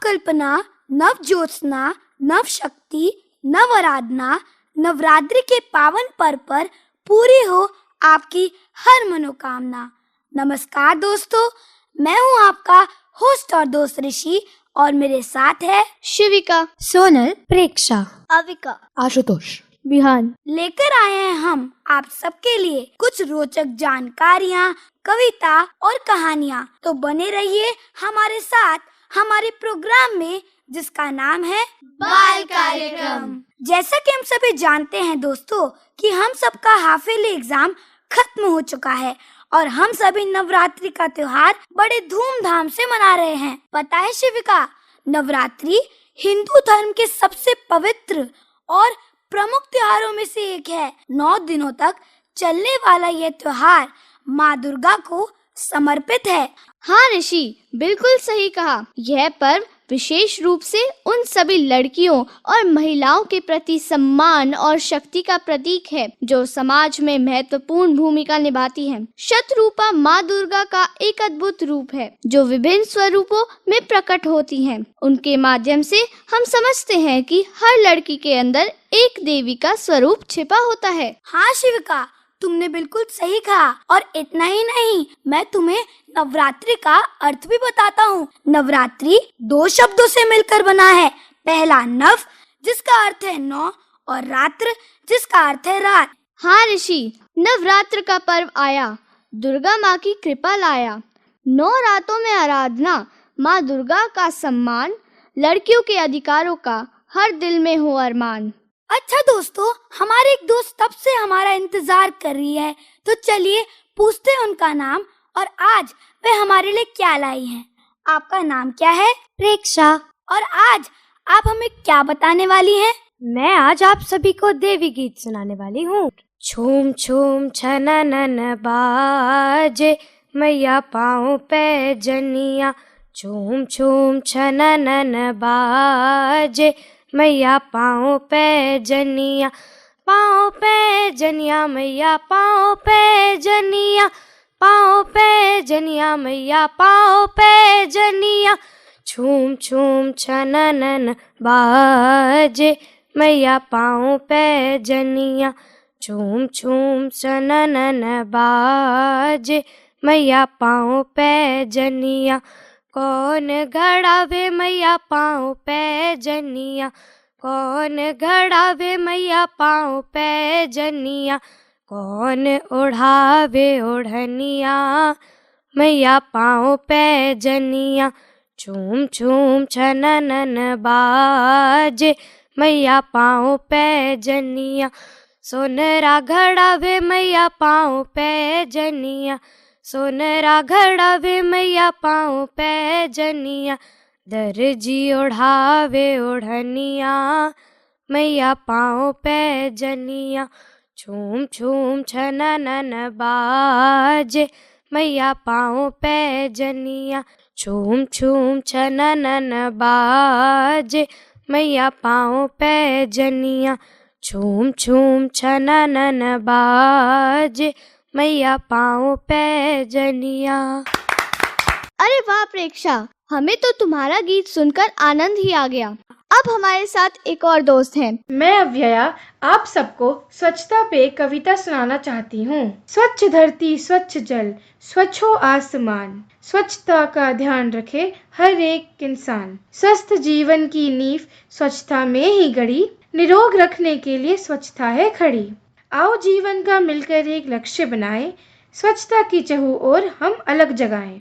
कल्पना, नव ज्योत्सना, नव शक्ति, नव आराधना, नवरात्रि के पावन पर्व पर पूरी हो आपकी हर मनोकामना। नमस्कार दोस्तों, मैं हूँ आपका होस्ट और दोस्त ऋषि और मेरे साथ है शिविका, सोनल, प्रेक्षा, अविका, आशुतोष, बिहान। लेकर आए हैं हम आप सबके लिए कुछ रोचक जानकारियाँ, कविता और कहानियाँ। तो बने रहिए हमारे साथ हमारे प्रोग्राम में, जिसका नाम है बाल कार्यक्रम। जैसा कि हम सभी जानते हैं दोस्तों कि हम सबका हाफ ईयरली एग्जाम खत्म हो चुका है और हम सभी नवरात्रि का त्योहार बड़े धूमधाम से मना रहे हैं। पता है शिविका, नवरात्रि हिंदू धर्म के सबसे पवित्र और प्रमुख त्योहारों में से एक है। 9 दिनों तक चलने वाला यह त्योहार माँ दुर्गा को समर्पित है। हाँ ऋषि, बिल्कुल सही कहा। यह पर्व विशेष रूप से उन सभी लड़कियों और महिलाओं के प्रति सम्मान और शक्ति का प्रतीक है जो समाज में महत्वपूर्ण भूमिका निभाती हैं। शतरूपा माँ दुर्गा का एक अद्भुत रूप है जो विभिन्न स्वरूपों में प्रकट होती हैं। उनके माध्यम से हम समझते हैं कि हर लड़की के अंदर एक देवी का स्वरूप छिपा होता है। हाँ शिविका, तुमने बिल्कुल सही कहा। और इतना ही नहीं, मैं तुम्हें नवरात्रि का अर्थ भी बताता हूँ। नवरात्रि 2 शब्दों से मिलकर बना है। पहला नव, जिसका अर्थ है 9, और रात्र, जिसका अर्थ है रात। हाँ ऋषि, नवरात्र का पर्व आया, दुर्गा माँ की कृपा लाया। 9 रातों में आराधना, माँ दुर्गा का सम्मान, लड़कियों के अधिकारों का हर दिल में हो अरमान। अच्छा दोस्तों, हमारे एक दोस्त तब से हमारा इंतजार कर रही है, तो चलिए पूछते हैं उनका नाम और आज वे हमारे लिए क्या लाई हैं। आपका नाम क्या है? प्रेक्षा। और आज आप हमें क्या बताने वाली हैं? मैं आज आप सभी को देवी गीत सुनाने वाली हूँ। छूम छूम छननन बाजे, मैया पाँव पे जनिया। छूम छूम छननन बाजे, मैया पाँव पे जनिया। पाँव पे जनिया मैया, पाँव पे जनिया। पाँव पे जनिया मैया, पाँव पे जनिया। छूम छूम छननन बाजे, मैया पाँव पे जनिया। छूम छूम छननन बाजे, मैया पाँव पे जनिया। कौन घड़ावे मैया पाँव पे जनिया। कौन घड़ावे मैया पाँव पे जनिया। कौन ओढ़ावे ओढ़निया, मैया पाँव पे जनिया। छूम छूम छननन बाजे, मैया पाँव पे जनिया। सोनरा घड़ावे मैया पाँव पे जनिया। सोनरा घड़ावे मैया पाँव पे जनिया। दर्जी ओढ़ावे ओढ़निया, मैया पाँव पे जनिया। छूम छूम छननन बाजे, मैया पाँव पे जनिया। छूम छूम छननन बाजे, मैया पाँव पे जनिया। छूम छूम छननन बाजे, मैया पाँव पे जनिया। अरे वाह प्रेक्षा, हमें तो तुम्हारा गीत सुनकर आनंद ही आ गया। अब हमारे साथ एक और दोस्त हैं। मैं अव्यया आप सबको स्वच्छता पे कविता सुनाना चाहती हूँ। स्वच्छ धरती, स्वच्छ जल, स्वच्छ हो आसमान। स्वच्छता का ध्यान रखे हर एक इंसान। स्वस्थ जीवन की नींव स्वच्छता में ही गड़ी। निरोग रखने के लिए स्वच्छता है खड़ी। आओ जीवन का मिलकर एक लक्ष्य बनाएं। स्वच्छता की चहु ओर हम अलग जगाएं।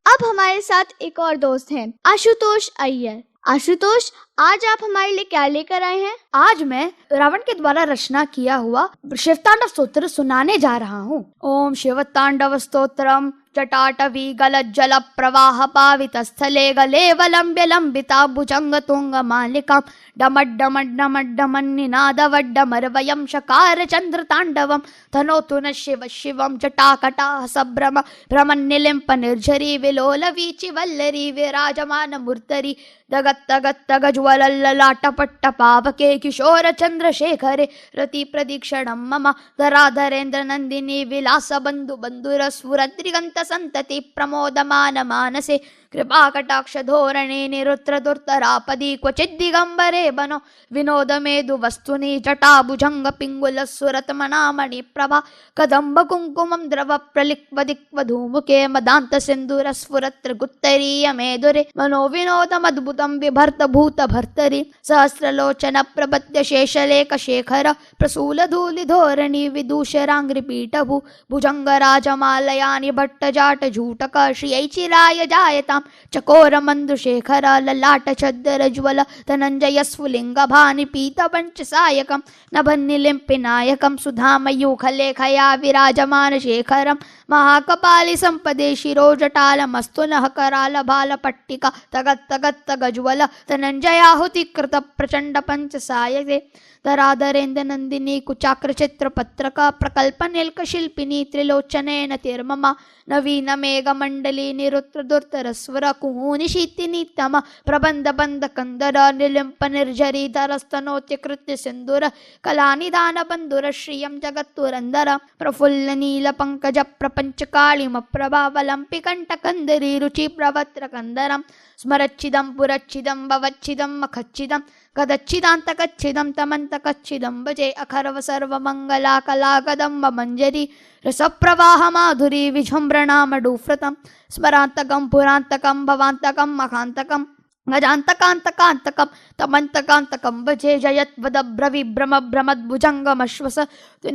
अब हमारे साथ एक और दोस्त हैं, आशुतोष अय्यर। आशुतोष, आज आप हमारे लिए क्या लेकर आए हैं? आज मैं रावण के द्वारा रचना किया हुआ शिव तांडव स्तोत्र सुनाने जा रहा हूँ। ओम शिव तांडव स्तोत्रम जटाटवी गलज्जल प्रवाह पावित स्थले गले वलंब्य लंबिता भुजंग तुंग मालिका डमड डमड डमड डमन निनाद वड्डमर वयम शकार चंद्र तांडवम धनोतु न शिव शिवम जटाकटा सब्रम भ्रमण निलिम्प निर्झरी विलोल वीचि वल्लरी विराजमान मूर्तरी दगत तगत तगज्वल ललाटपट्ट पावके किशोर चंद्रशेखरे रति प्रदीक्षणम मम धराधरेन्द्र नंदिनी विलास बंधु बंधुर स्फुरद्रिगंत संतति प्रमोदमान मानसे कृपा कटाक्ष धोरणे निरुत्र दुर्तरापदी क्वचित् दिगंबरे बनो विनोद मेदु वस्तुनि जटा भुजंग पिंगुल सुरत मनामणि प्रभा कदम्ब कुंकुमं द्रव प्रलिक्वदिक्व धूमुके मदांत सिंदूर स्फुरत्र गुत्तरीय मेदुरे मनो विनोदम अद्भुतं विभर्त भूत भर्तरि सहस्रलोचन प्रपद्य शेषलेख शेखर प्रसूल धूलि धोरणि विदूषरांग्रि पीठभु भुजंग राजमालयानि भट्ट जाट झूटक श्रियै चिराय जायतां चकोर मंदुशेखर ललाट छद्दर ज्वल धनंजय स्फुलिंग भानि पीत पंच सायकं नभन्निलिम्पिनायकं सुधामयूखलेखया विराजमान शेखरं महाकपालि संपदे शिरोजटालमस्तु नः कराल भाल पट्टिका तगत् तगत् तगज्वल धनंजयाहुति कृत प्रचंड पंच सायके धराधरेन्द्र नंदिनी कुचाक्र चित्र पत्रक प्रकल्प नीलक शिल्पिनी त्रिलोचनेन तिर्ममा नवीन मेघ मंडली निरुत्र दुर्तर स्वर कुहूनि शीतिनी तम प्रबंध बंध कंदर निलिंप निर्झरी धरस्तनोत्य कृत्य सिंदूर कलानिदान बंधुर श्रियं जगत्तुरंदर प्रफुल्ल नील पंकज प्रपंच कालिम प्रभावलंपि कंठ कंदरी रुचि प्रवत्र कंदरम स्मरच्छिदं पुरच्छिदं भवच्छिदं मखच्छिदं गदच्छिदान्तकच्छिदं तमन्तकच्छिदं भजे अखर्व सर्वमङ्गला कलागदम्ब मञ्जरी रसप्रवाह माधुरी विजृम्भणामडुफ्रतं स्मरान्तकं पुरान्तकं भवान्तकं मखान्तकं गजान्तकान्तकान्तकं तमन्तकान्तकं भजे जयत्वदब्रविभ्रम भ्रमद्भुजङ्गमश्वस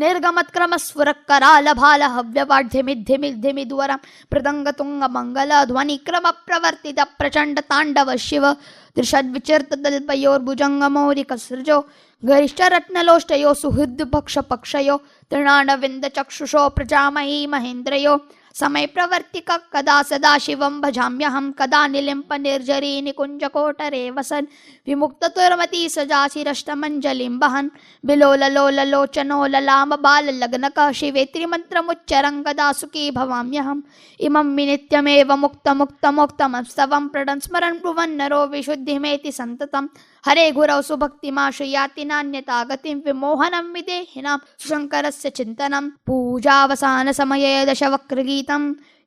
निर्गमत्क्रमस्फुरक्कराल भाल हव्यवाढ्यमिद्धिमिद्धिमिद्वरं मृदङ्गतुङ्गमङ्गल ध्वनिक्रमप्रवर्तित प्रचण्ड ताण्डव शिव त्रिषद्विचिर्तदल्पयोर्भुजङ्गमौलिकसृजो गरिष्ठरत्नलोष्टयो सुहृद्पक्षपक्षयो तृणानविन्दचक्षुषो प्रजामही महेन्द्रयो समय प्रवर्तिक कदा सदा शिवं भजाम्यहं कदा निलिम्प निर्झरी निकुञ्जकोटरे वसन् विमुक्ततुर्मती सजाशिरष्टमञ्जलिं वहन् बिलोललोललोचनो ललाम बाललग्नक शिवेत्रिमन्त्रमुच्चरं कदा सुखी भवाम्यहम् इमं विनित्यमेव मुक्तमुक्तमोक्तमस्तवं प्रणन् स्मरन् ब्रुवन् नरो विशुद्धिमेति सन्ततं हरे गुरौ सुभक्तिमाशयाति नान्यता गतिं विमोहनं विदेहिनां सुशङ्करस्य चिन्तनं पूजावसान समये दशवक्त्रगीतं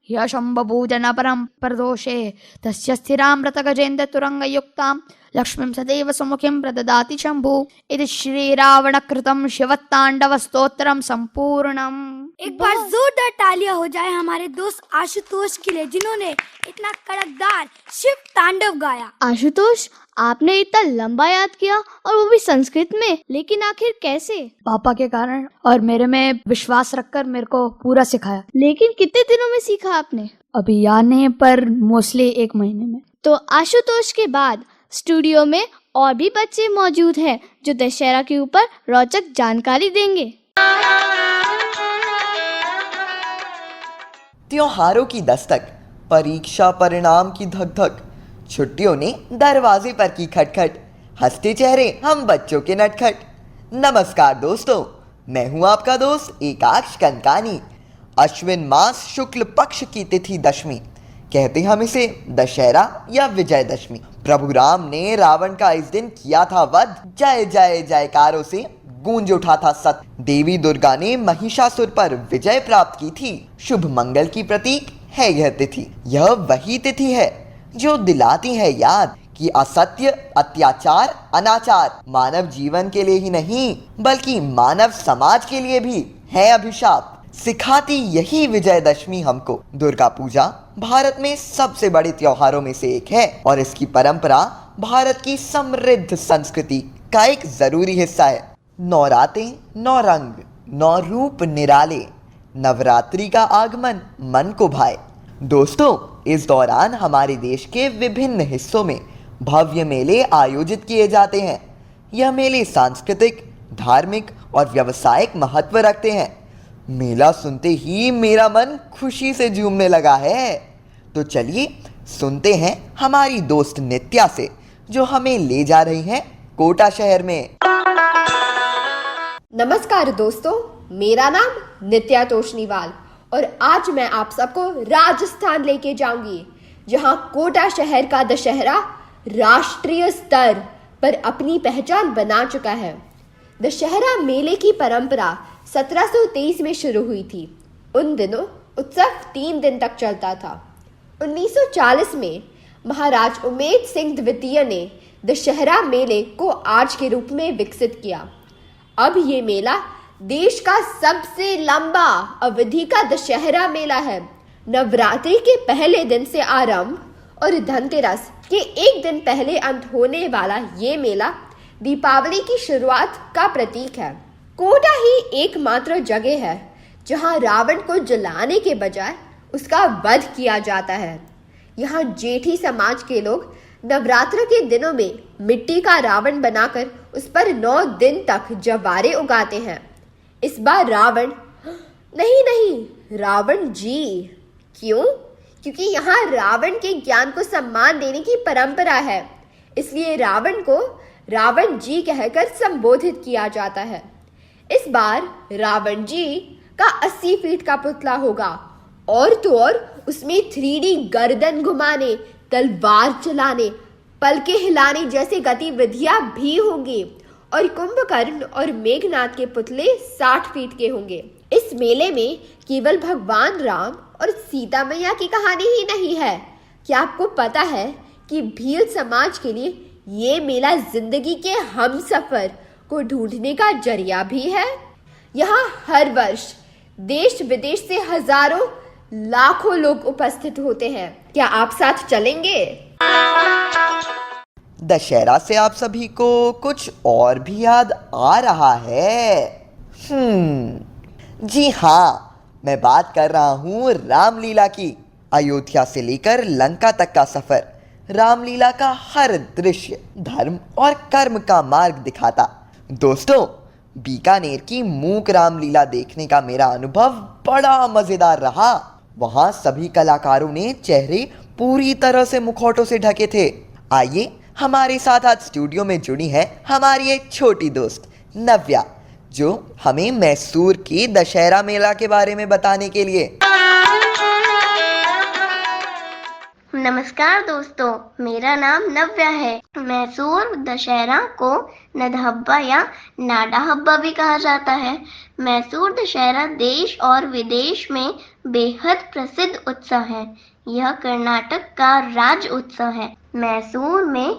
ह्यशम्भभूजन परं प्रदोषे तस्य स्थिरामृत गजेन्द्र तुरङ्गयुक्तां लक्ष्मीं सदैव सुमुखीं प्रददाति शम्भु इति श्रीरावणकृतं शिवताण्डव स्तोत्रम संपूर्णम। एक बार जोरदार तालियां हो जाए हमारे दोस्त आशुतोष के लिए जिन्होंने इतना कड़कदार शिव तांडव गाया। आशुतोष, आपने इतना लंबा याद किया और वो भी संस्कृत में, लेकिन आखिर कैसे? पापा के कारण और मेरे में विश्वास रखकर मेरे को पूरा सिखाया। लेकिन कितने दिनों में सीखा आपने? अभी याद नहीं, पर मोस्टली 1 महीने में। तो आशुतोष के बाद स्टूडियो में और भी बच्चे मौजूद हैं जो दशहरा के ऊपर रोचक जानकारी देंगे। त्योहारों की दस्तक, परीक्षा परिणाम की धक धक, छुट्टियों ने दरवाजे पर की खटखट, हंसते चेहरे हम बच्चों के नटखट। नमस्कार दोस्तों, मैं हूं आपका दोस्त एकाक्ष कनकानी। अश्विन मास शुक्ल पक्ष की तिथि दशमी, कहते हम इसे दशहरा या विजयदशमी। प्रभु राम ने रावण का इस दिन किया था वध, जय जय जयकारों से गूंज उठा था सत्य। देवी दुर्गा ने महिषासुर पर विजय प्राप्त की थी। शुभ मंगल की प्रतीक है यह तिथि। यह वही तिथि है जो दिलाती है याद कि असत्य, अत्याचार, अनाचार मानव जीवन के लिए ही नहीं बल्कि मानव समाज के लिए भी है अभिशाप। सिखाती यही विजयदशमी हमको। दुर्गा पूजा भारत में सबसे बड़े त्योहारों में से एक है और इसकी परंपरा भारत की समृद्ध संस्कृति का एक जरूरी हिस्सा है। 9 रातें, 9 रंग, 9 रूप निराले, नवरात्रि का आगमन मन को भाए। दोस्तों, इस दौरान हमारे देश के विभिन्न हिस्सों में भव्य मेले आयोजित किए जाते हैं। यह मेले सांस्कृतिक, धार्मिक और व्यावसायिक महत्व रखते हैं। मेला सुनते ही मेरा मन खुशी से झूमने लगा है। तो चलिए सुनते हैं हमारी दोस्त नित्या से, जो हमें ले जा रही हैं कोटा शहर में। नमस्कार दोस्तों, मेरा नाम नित्या तोषनीवाल और आज मैं आप सबको राजस्थान लेके जाऊंगी, जहां कोटा शहर का दशहरा राष्ट्रीय स्तर पर अपनी पहचान बना चुका है। दशहरा मेले की परंपरा 1723 में शुरू हुई थी। उन दिनों उत्सव 3 दिन तक चलता था। 1940 में महाराज उमेद सिंह द्वितीय ने दशहरा मेले को आज के रूप में विकसित किया। अब ये मेला देश का सबसे लंबा अवधि का दशहरा मेला है। नवरात्रि के पहले दिन से आरंभ और धनतेरस के एक दिन पहले अंत होने वाला ये मेला दीपावली की शुरुआत का प्रतीक है। कोटा ही एकमात्र जगह है जहां रावण को जलाने के बजाय उसका वध किया जाता है। यहाँ जेठी समाज के लोग नवरात्र के दिनों में मिट्टी का रावण बनाकर उस पर 9 दिन तक जवारे उगाते हैं। इस बार रावण नहीं, रावण जी। क्यों? क्योंकि यहाँ रावण के ज्ञान को सम्मान देने की परंपरा है, इसलिए रावण को रावण जी कहकर संबोधित किया जाता है। इस बार रावण जी का 80 फीट का पुतला होगा और तो और उसमें 3D गर्दन घुमाने, तलवार चलाने, पलके हिलाने जैसे गतिविधियां भी होंगी और कुंभकर्ण और मेघनाथ के पुतले 60 फीट के होंगे। इस मेले में केवल भगवान राम और सीता मैया की कहानी ही नहीं है। क्या आपको पता है कि भील समाज के लिए ये मेला जिंदगी के हमसफर को ढूंढने का जरिया भी है। यहाँ हर वर्ष देश विदेश से हजारों लाखों लोग उपस्थित होते हैं। क्या आप साथ चलेंगे? दशहरा से आप सभी को कुछ और भी याद आ रहा है। जी हाँ, मैं बात कर रहा हूँ रामलीला की। अयोध्या से लेकर लंका तक का सफर, रामलीला का हर दृश्य धर्म और कर्म का मार्ग दिखाता। दोस्तों, बीकानेर की मूक रामलीला देखने का मेरा अनुभव बड़ा मजेदार रहा। वहाँ सभी कलाकारों ने चेहरे पूरी तरह से मुखौटों से ढके थे। आइए, हमारे साथ आज स्टूडियो में जुड़ी है हमारी एक छोटी दोस्त नव्या, जो हमें मैसूर की दशहरा मेला के बारे में बताने के लिए। नमस्कार दोस्तों, मेरा नाम नव्या है। मैसूर दशहरा को नदहब्बा या नाडाहब्बा भी कहा जाता है। मैसूर दशहरा देश और विदेश में बेहद प्रसिद्ध उत्सव है। यह कर्नाटक का राज्य उत्सव है। मैसूर में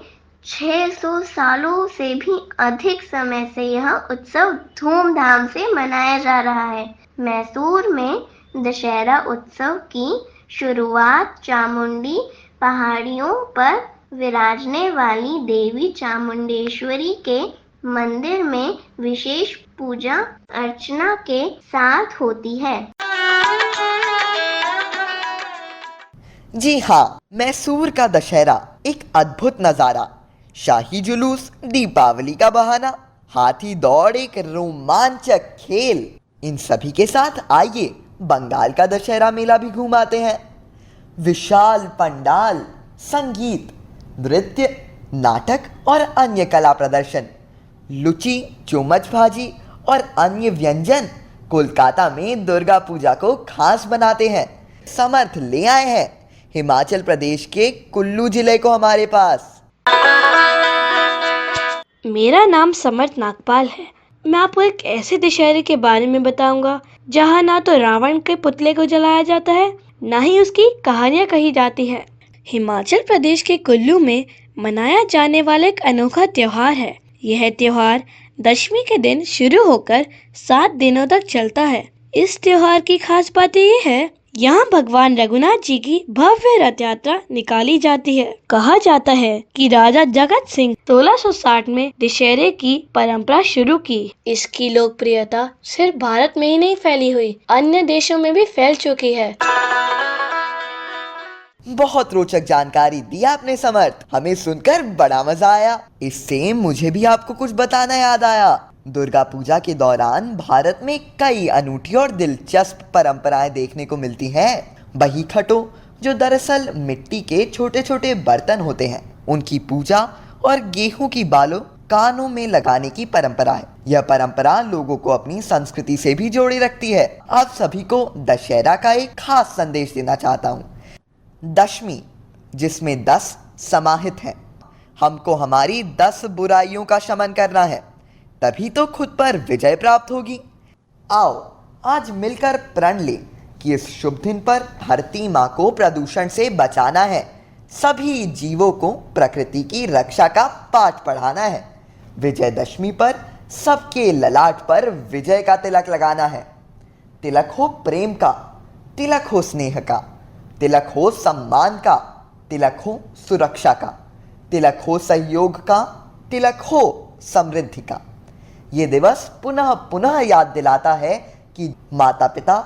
600 सालों से भी अधिक समय से यह उत्सव धूमधाम से मनाया जा रहा है। मैसूर में दशहरा उत्सव की शुरुआत चामुंडी पहाड़ियों पर विराजने वाली देवी चामुंडेश्वरी के मंदिर में विशेष पूजा अर्चना के साथ होती है। जी हाँ, मैसूर का दशहरा एक अद्भुत नजारा। शाही जुलूस, दीपावली का बहाना, हाथी दौड़, एक रोमांचक खेल, इन सभी के साथ आइए बंगाल का दशहरा मेला भी घूमाते हैं। विशाल पंडाल, संगीत, नृत्य, नाटक और अन्य कला प्रदर्शन, लुची, चुमच भाजी और अन्य व्यंजन कोलकाता में दुर्गा पूजा को खास बनाते हैं। समर्थ ले आए हैं हिमाचल प्रदेश के कुल्लू जिले को हमारे पास। मेरा नाम समर्थ नागपाल है। मैं आपको एक ऐसे दशहरे के बारे में बताऊंगा जहां ना तो रावण के पुतले को जलाया जाता है, ना ही उसकी कहानियां कही जाती है। हिमाचल प्रदेश के कुल्लू में मनाया जाने वाला एक अनोखा त्योहार है। यह त्योहार दशमी के दिन शुरू होकर 7 दिनों तक चलता है। इस त्योहार की खास बात ये है, यहाँ भगवान रघुनाथ जी की भव्य रथ यात्रा निकाली जाती है। कहा जाता है कि राजा जगत सिंह 1660 में दशहरे की परंपरा शुरू की। इसकी लोकप्रियता सिर्फ भारत में ही नहीं फैली हुई, अन्य देशों में भी फैल चुकी है। बहुत रोचक जानकारी दी आपने समर्थ, हमें सुनकर बड़ा मजा आया। इससे मुझे भी आपको कुछ बताना याद आया। दुर्गा पूजा के दौरान भारत में कई अनूठी और दिलचस्प परंपराएं देखने को मिलती हैं। बही खटों, जो दरअसल मिट्टी के छोटे छोटे बर्तन होते हैं, उनकी पूजा और गेहूं की बालों कानों में लगाने की परंपरा है। यह परंपरा लोगों को अपनी संस्कृति से भी जोड़े रखती है। आप सभी को दशहरा का एक खास संदेश देना चाहता हूँ। दशमी, जिसमें 10 समाहित हैं। हमको हमारी 10 बुराइयों का शमन करना है, तभी तो खुद पर विजय प्राप्त होगी। आओ आज मिलकर प्रण लें कि इस शुभ दिन पर धरती माँ को प्रदूषण से बचाना है, सभी जीवों को प्रकृति की रक्षा का पाठ पढ़ाना है। विजयदशमी पर सबके ललाट पर विजय का तिलक लगाना है। तिलक हो प्रेम का, तिलक हो स्नेह का, तिलक हो सम्मान का, तिलक हो सुरक्षा का, तिलक हो सहयोग का, तिलक हो समृद्धि का। ये दिवस पुनः पुनः याद दिलाता है कि माता पिता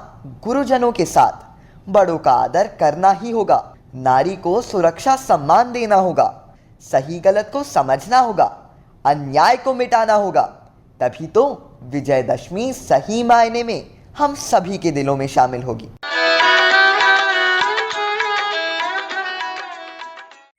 गुरुजनों के साथ बड़ों का आदर करना ही होगा, नारी को सुरक्षा सम्मान देना होगा, सही गलत को समझना होगा, अन्याय को मिटाना होगा। तभी तो विजयदशमी सही मायने में हम सभी के दिलों में शामिल होगी।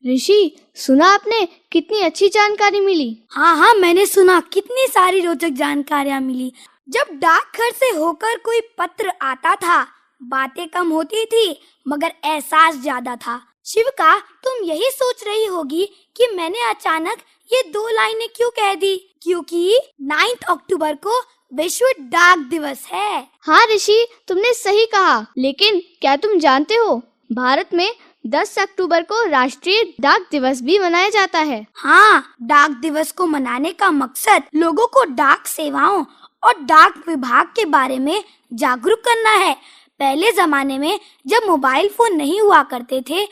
ऋषि, सुना आपने कितनी अच्छी जानकारी मिली। हाँ हाँ, मैंने सुना, कितनी सारी रोचक जानकारियाँ मिली। जब डाकघर से होकर कोई पत्र आता था, बातें कम होती थी मगर एहसास ज्यादा था। शिविका, तुम यही सोच रही होगी कि मैंने अचानक ये 2 लाइनें क्यों कह दी, क्योंकि 9 अक्टूबर को विश्व डाक दिवस है। हाँ ऋषि, तुमने सही कहा। लेकिन क्या तुम जानते हो, भारत में 10 अक्टूबर को राष्ट्रीय डाक दिवस भी मनाया जाता है। हाँ, डाक दिवस को मनाने का मकसद लोगों को डाक सेवाओं और डाक विभाग के बारे में जागरूक करना है। पहले जमाने में जब मोबाइल फोन नहीं हुआ करते थे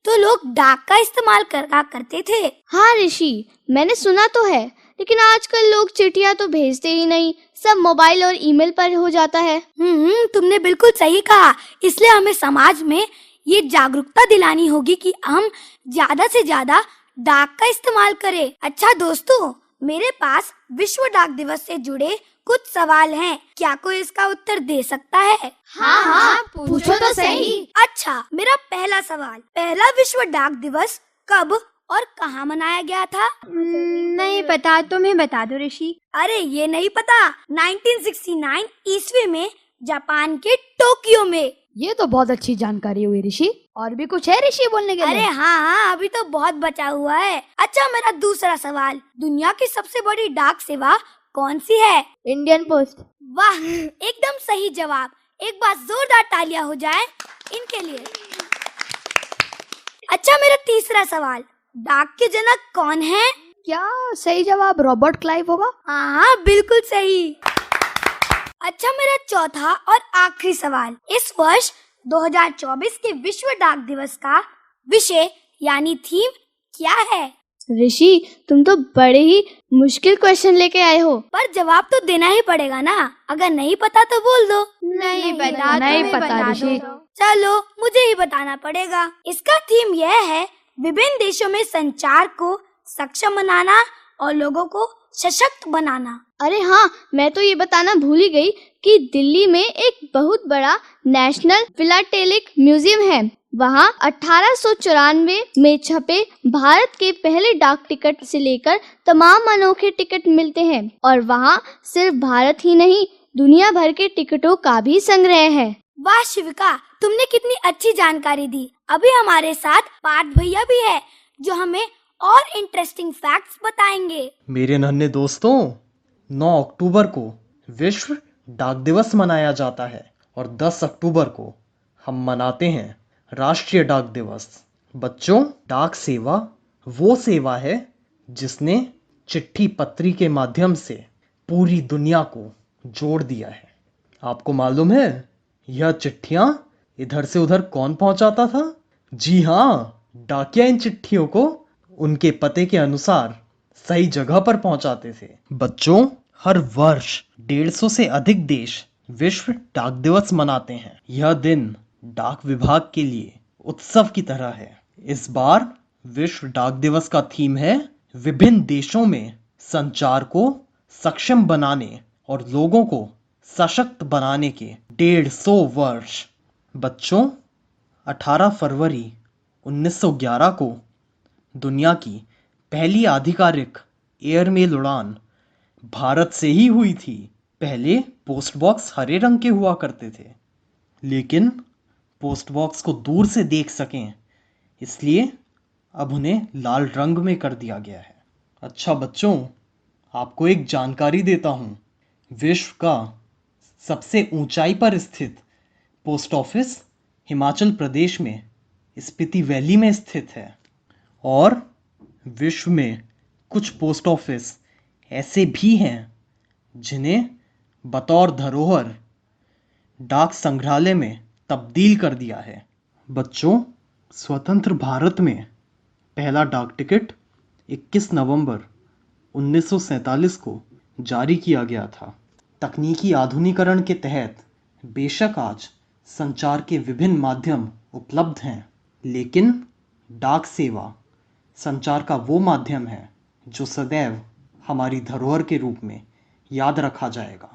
तो लोग डाक का इस्तेमाल करते थे। हाँ ऋषि, मैंने सुना तो है, लेकिन आजकल लोग चिट्ठियाँ तो भेजते ही नहीं, सब मोबाइल और ईमेल पर हो जाता है। तुमने बिल्कुल सही कहा। इसलिए हमें समाज में ये जागरूकता दिलानी होगी कि हम ज्यादा से ज्यादा डाक का इस्तेमाल करें। अच्छा दोस्तों, मेरे पास विश्व डाक दिवस से जुड़े कुछ सवाल हैं। क्या कोई इसका उत्तर दे सकता है? हाँ, पूछो तो सही। अच्छा, मेरा पहला सवाल, पहला विश्व डाक दिवस कब और कहाँ मनाया गया था? नहीं पता, तुम्हें बता दो ऋषि। अरे ये नहीं पता, 1969 ईस्वी में जापान के टोक्यो में। ये तो बहुत अच्छी जानकारी हुई ऋषि। और भी कुछ है ऋषि बोलने के लिए? अरे हाँ, अभी तो बहुत बचा हुआ है। अच्छा, मेरा दूसरा सवाल, दुनिया की सबसे बड़ी डाक सेवा कौन सी है? Indian post. वाह, एकदम सही जवाब। एक बार जोरदार तालियां हो जाए इनके लिए। अच्छा, मेरा तीसरा सवाल, डाक के जनक कौन है? क्या सही जवाब रॉबर्ट क्लाइव होगा? हाँ, बिल्कुल सही। अच्छा, मेरा चौथा और आखिरी सवाल, इस वर्ष 2024 के विश्व डाक दिवस का विषय यानी थीम क्या है? ऋषि, तुम तो बड़े ही मुश्किल क्वेश्चन लेके आए हो। पर जवाब तो देना ही पड़ेगा ना, अगर नहीं पता तो बोल दो। नहीं पता ऋषि। चलो, मुझे ही बताना पड़ेगा। इसका थीम यह है, विभिन्न देशों में संचार को सक्षम बनाना और लोगों को सशक्त बनाना। अरे हाँ, मैं तो ये बताना भूल ही गई कि दिल्ली में एक बहुत बड़ा नेशनल फिलाटेलिक म्यूजियम है। वहाँ 1894 में छपे भारत के पहले डाक टिकट से लेकर तमाम अनोखे टिकट मिलते हैं और वहाँ सिर्फ भारत ही नहीं, दुनिया भर के टिकटों का भी संग्रह है। वाह शिविका, तुमने कितनी अच्छी जानकारी दी। अभी हमारे साथ पार्थ भैया भी है जो हमें और इंटरेस्टिंग फैक्ट्स बताएंगे। मेरे नन्हे दोस्तों, 9 अक्टूबर को विश्व डाक दिवस मनाया जाता है और 10 अक्टूबर को हम मनाते हैं राष्ट्रीय डाक दिवस। बच्चों, डाक सेवा वो सेवा है जिसने चिट्ठी पत्री के माध्यम से पूरी दुनिया को जोड़ दिया है। आपको मालूम है यह चिट्ठियां इधर से उधर कौन पहुंचाता था? जी हाँ, डाकिया इन चिट्ठियों को उनके पते के अनुसार सही जगह पर पहुंचाते थे। बच्चों, हर वर्ष 150 से अधिक देश विश्व डाक दिवस मनाते हैं। यह दिन डाक विभाग के लिए उत्सव की तरह है। इस बार विश्व डाक दिवस का थीम है विभिन्न देशों में संचार को सक्षम बनाने और लोगों को सशक्त बनाने के 150 वर्ष। बच्चों, 18 फरवरी 1911 को दुनिया की पहली आधिकारिक एयरमेल उड़ान भारत से ही हुई थी। पहले पोस्ट बॉक्स हरे रंग के हुआ करते थे, लेकिन पोस्ट बॉक्स को दूर से देख सकें इसलिए अब उन्हें लाल रंग में कर दिया गया है। अच्छा बच्चों, आपको एक जानकारी देता हूँ। विश्व का सबसे ऊंचाई पर स्थित पोस्ट ऑफिस हिमाचल प्रदेश में स्पीति वैली में स्थित है। और विश्व में कुछ पोस्ट ऑफिस ऐसे भी हैं जिन्हें बतौर धरोहर डाक संग्रहालय में तब्दील कर दिया है। बच्चों, स्वतंत्र भारत में पहला डाक टिकट 21 नवंबर 1947 को जारी किया गया था। तकनीकी आधुनिकीकरण के तहत बेशक आज संचार के विभिन्न माध्यम उपलब्ध हैं, लेकिन डाक सेवा संचार का वो माध्यम है जो सदैव हमारी धरोहर के रूप में याद रखा जाएगा।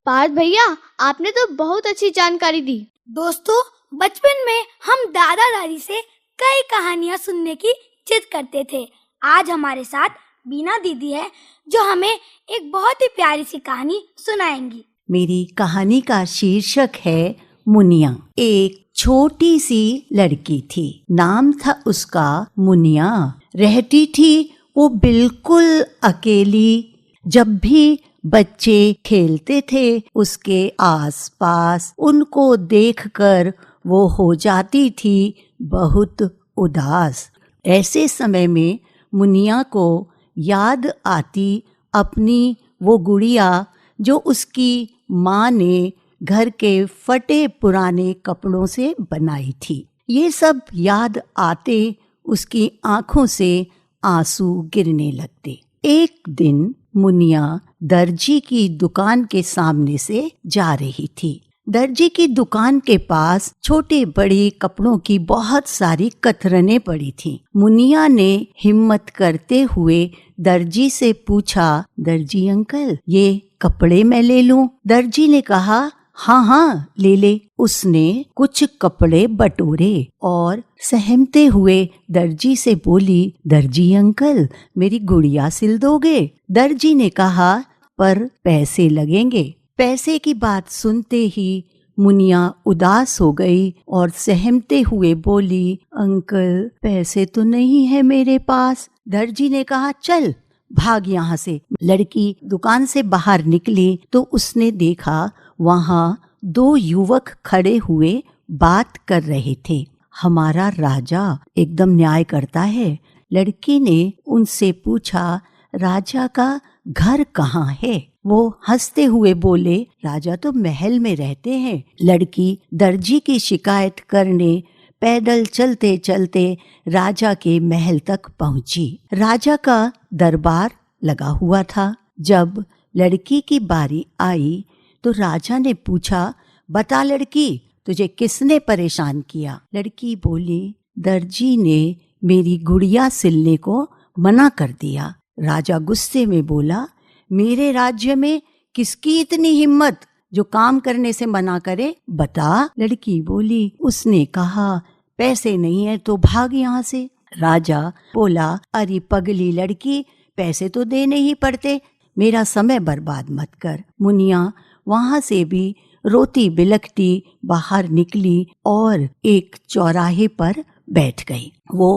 पार्थ भैया, आपने तो बहुत अच्छी जानकारी दी। दोस्तों, बचपन में हम दादा दादी से कई कहानियाँ सुनने की जिद करते थे। आज हमारे साथ बीना दीदी है जो हमें एक बहुत ही प्यारी सी कहानी सुनाएंगी। मेरी कहानी का शीर्षक है मुनिया। एक छोटी सी लड़की थी, नाम था उसका मुनिया। रहती थी वो बिल्कुल अकेली। जब भी बच्चे खेलते थे उसके आसपास, उनको देखकर वो हो जाती थी बहुत उदास। ऐसे समय में मुनिया को याद आती अपनी वो गुड़िया जो उसकी माँ ने घर के फटे पुराने कपड़ों से बनाई थी। ये सब याद आते उसकी आंखों से आंसू गिरने लगते। एक दिन मुनिया दर्जी की दुकान के सामने से जा रही थी। दर्जी की दुकान के पास छोटे बड़े कपड़ों की बहुत सारी कतरनें पड़ी थी। मुनिया ने हिम्मत करते हुए दर्जी से पूछा, दर्जी अंकल, ये कपड़े मैं ले लूं? दर्जी ने कहा, हाँ हाँ ले ले। उसने कुछ कपड़े बटोरे और सहमते हुए दर्जी से बोली, दर्जी अंकल, मेरी गुड़िया सिल दोगे? दर्जी ने कहा, पर पैसे लगेंगे। पैसे की बात सुनते ही मुनिया उदास हो गई और सहमते हुए बोली, अंकल, पैसे तो नहीं है मेरे पास। दर्जी ने कहा, चल भाग यहाँ से। लड़की दुकान से बाहर निकली तो उसने देखा वहाँ दो युवक खड़े हुए बात कर रहे थे। हमारा राजा एकदम न्याय करता है। लड़की ने उनसे पूछा, राजा का घर कहाँ है? वो हंसते हुए बोले, राजा तो महल में रहते हैं। लड़की दर्जी की शिकायत करने पैदल चलते चलते राजा के महल तक पहुंची। राजा का दरबार लगा हुआ था। जब लड़की की बारी आई तो राजा ने पूछा, बता लड़की, तुझे किसने परेशान किया? लड़की बोली, दर्जी ने मेरी गुड़िया सिलने को मना कर दिया। राजा गुस्से में बोला, मेरे राज्य में किसकी इतनी हिम्मत जो काम करने से मना करे? बता। लड़की बोली, उसने कहा, पैसे नहीं है तो भाग यहाँ से। राजा बोला, अरे पगली लड़की, पैसे तो देने ही पड़ते, मेरा समय बर्बाद मत कर। मुनिया वहां से भी रोती बिलखती बाहर निकली और एक चौराहे पर बैठ गई। वो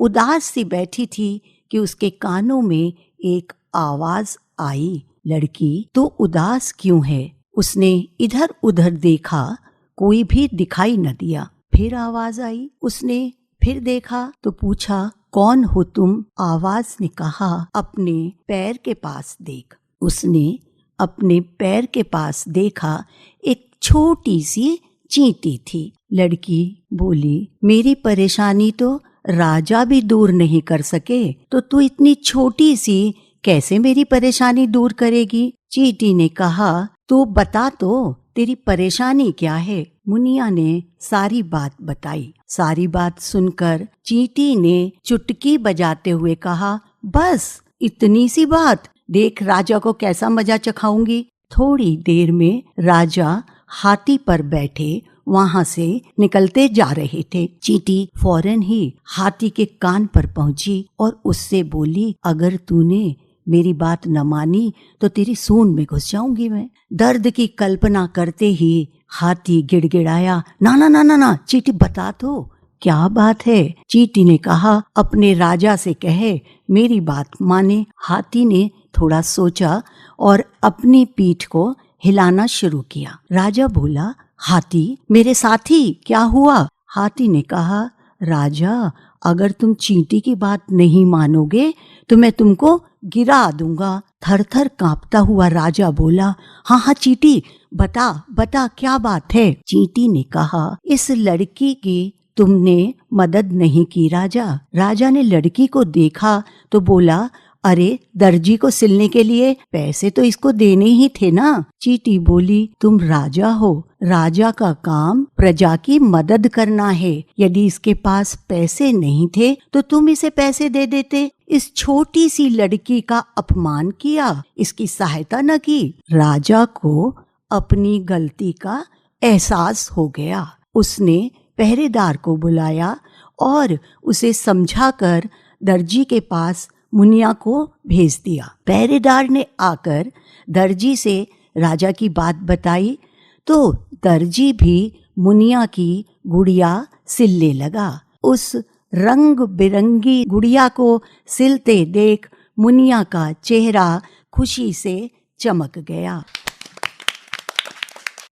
उदास सी बैठी थी कि उसके कानों में एक आवाज आई, लड़की तो उदास क्यों है? उसने इधर उधर देखा, कोई भी दिखाई न दिया। फिर आवाज आई, उसने फिर देखा तो पूछा, कौन हो तुम? आवाज ने कहा, अपने पैर के पास देख। उसने अपने पैर के पास देखा, एक छोटी सी चींटी थी। लड़की बोली, मेरी परेशानी तो राजा भी दूर नहीं कर सके, तो तू इतनी छोटी सी कैसे मेरी परेशानी दूर करेगी? चींटी ने कहा, तू बता तो, तेरी परेशानी क्या है? मुनिया ने सारी बात बताई। सारी बात सुनकर चींटी ने चुटकी बजाते हुए कहा, बस इतनी सी बात, देख राजा को कैसा मजा चखाऊंगी। थोड़ी देर में राजा हाथी पर बैठे वहां से निकलते जा रहे थे। चींटी फौरन ही हाथी के कान पर पहुंची और उससे बोली, अगर तूने मेरी बात न मानी तो तेरी सूंड में घुस जाऊंगी मैं। दर्द की कल्पना करते ही हाथी गिड़गिड़ाया, ना ना ना ना ना, चींटी बता तो क्या बात है? चींटी ने कहा, अपने राजा से कहे मेरी बात माने। हाथी ने थोड़ा सोचा और अपनी पीठ को हिलाना शुरू किया। राजा बोला, हाथी मेरे साथी क्या हुआ? हाथी ने कहा, राजा अगर तुम चींटी की बात नहीं मानोगे तो मैं तुमको गिरा दूंगा। थर थर कांपता हुआ राजा बोला, हाँ हाँ चींटी, बता बता क्या बात है। चींटी ने कहा, इस लड़की की तुमने मदद नहीं की राजा। राजा ने लड़की को देखा तो बोला, अरे दर्जी को सिलने के लिए पैसे तो इसको देने ही थे ना। चींटी बोली, तुम राजा हो, राजा का काम प्रजा की मदद करना है। यदि इसके पास पैसे नहीं थे तो तुम इसे पैसे दे देते। इस छोटी सी लड़की का अपमान किया, इसकी सहायता न की। राजा को अपनी गलती का एहसास हो गया। उसने पहरेदार को बुलाया और उसे समझाकर दर्जी के पास मुनिया को भेज दिया। पहरेदार ने आकर दर्जी से राजा की बात बताई तो दर्जी भी मुनिया की गुड़िया सिलने लगा। उस रंग बिरंगी गुड़िया को सिलते देख मुनिया का चेहरा खुशी से चमक गया।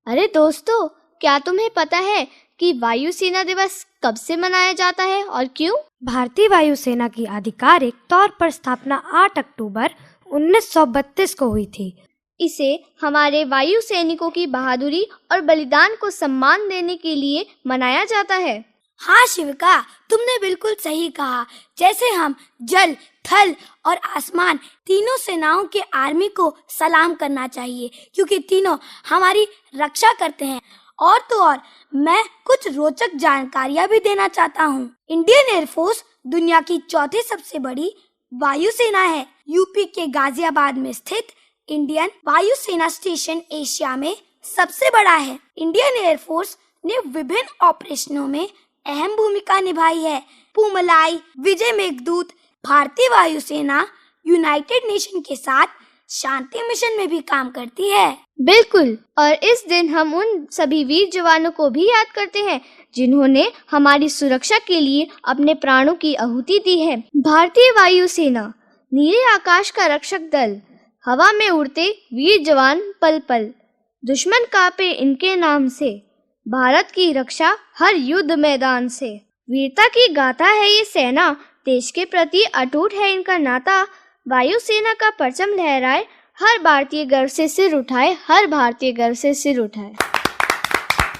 अरे दोस्तों, क्या तुम्हें पता है कि वायुसेना दिवस कब से मनाया जाता है और क्यों? भारतीय वायुसेना की आधिकारिक तौर पर स्थापना 8 अक्टूबर 1932 को हुई थी। इसे हमारे वायु सैनिकों की बहादुरी और बलिदान को सम्मान देने के लिए मनाया जाता है। हाँ शिविका, तुमने बिल्कुल सही कहा। जैसे हम जल, थल और आसमान तीनों सेनाओं के आर्मी को सलाम करना चाहिए, क्योंकि तीनों हमारी रक्षा करते हैं। और तो और मैं कुछ रोचक जानकारियां भी देना चाहता हूँ। इंडियन एयरफोर्स दुनिया की चौथी सबसे बड़ी वायुसेना है। यूपी के गाजियाबाद में स्थित इंडियन वायुसेना स्टेशन एशिया में सबसे बड़ा है। इंडियन एयरफोर्स ने विभिन्न ऑपरेशनों में अहम भूमिका निभाई है। पूमलाई, विजय मेघदूत, भारतीय वायुसेना यूनाइटेड नेशन के साथ शांति मिशन में भी काम करती है। बिल्कुल, और इस दिन हम उन सभी वीर जवानों को भी याद करते हैं जिन्होंने हमारी सुरक्षा के लिए अपने प्राणों की आहुति दी है। भारतीय वायुसेना, नीले आकाश का रक्षक दल, हवा में उड़ते वीर जवान पल पल, दुश्मन कांपे इनके नाम से, भारत की रक्षा हर युद्ध मैदान से। वीरता की गाथा है ये सेना, देश के प्रति अटूट है इनका नाता। वायुसेना का परचम लहराए, हर भारतीय गर्व से सिर उठाए, हर भारतीय गर्व से सिर उठाए।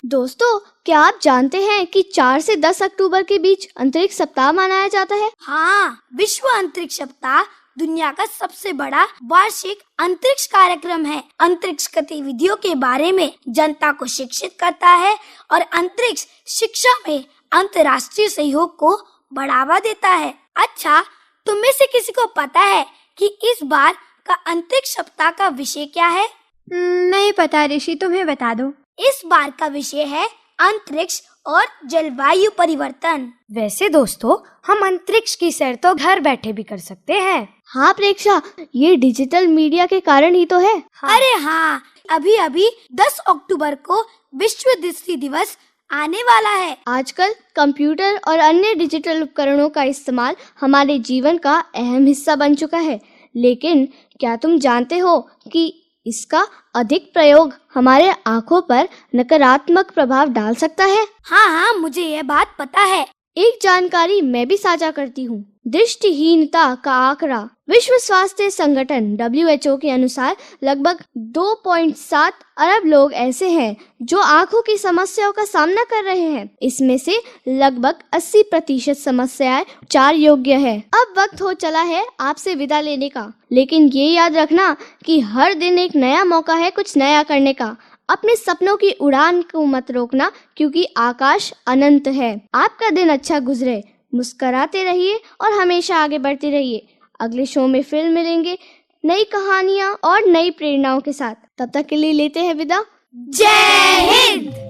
दोस्तों, क्या आप जानते हैं कि 4 से 10 अक्टूबर के बीच अंतरिक्ष सप्ताह मनाया जाता है? हाँ, विश्व अंतरिक्ष सप्ताह दुनिया का सबसे बड़ा वार्षिक अंतरिक्ष कार्यक्रम है। अंतरिक्ष गतिविधियों के बारे में जनता को शिक्षित करता है और अंतरिक्ष शिक्षा में अंतर्राष्ट्रीय सहयोग को बढ़ावा देता है। अच्छा, तुम में से किसी को पता है कि इस बार का अंतरिक्ष सप्ताह का विषय क्या है? नहीं पता ऋषि, तुम्हें बता दो। इस बार का विषय है अंतरिक्ष और जलवायु परिवर्तन। वैसे दोस्तों, हम अंतरिक्ष की सैर तो घर बैठे भी कर सकते हैं। हाँ प्रेक्षा, ये डिजिटल मीडिया के कारण ही तो है। हाँ। अरे हाँ, अभी 10 अक्टूबर को विश्व दृष्टि दिवस आने वाला है। आजकल कंप्यूटर और अन्य डिजिटल उपकरणों का इस्तेमाल हमारे जीवन का अहम हिस्सा बन चुका है, लेकिन क्या तुम जानते हो कि इसका अधिक प्रयोग हमारे आँखों पर नकारात्मक प्रभाव डाल सकता है? हाँ, मुझे यह बात पता है। एक जानकारी मैं भी साझा करती हूँ। दृष्टिहीनता का आंकड़ा विश्व स्वास्थ्य संगठन WHO के अनुसार लगभग 2.7 अरब लोग ऐसे हैं जो आंखों की समस्याओं का सामना कर रहे हैं। इसमें से लगभग 80% समस्याएं उपचार योग्य है। अब वक्त हो चला है आपसे विदा लेने का, लेकिन ये याद रखना कि हर दिन एक नया मौका है कुछ नया करने का। अपने सपनों की उड़ान को मत रोकना, क्योंकि आकाश अनंत है। आपका दिन अच्छा गुजरे, मुस्कुराते रहिए और हमेशा आगे बढ़ते रहिए। अगले शो में फिर मिलेंगे नई कहानियाँ और नई प्रेरणाओं के साथ। तब तक के लिए लेते हैं विदा। जय हिंद।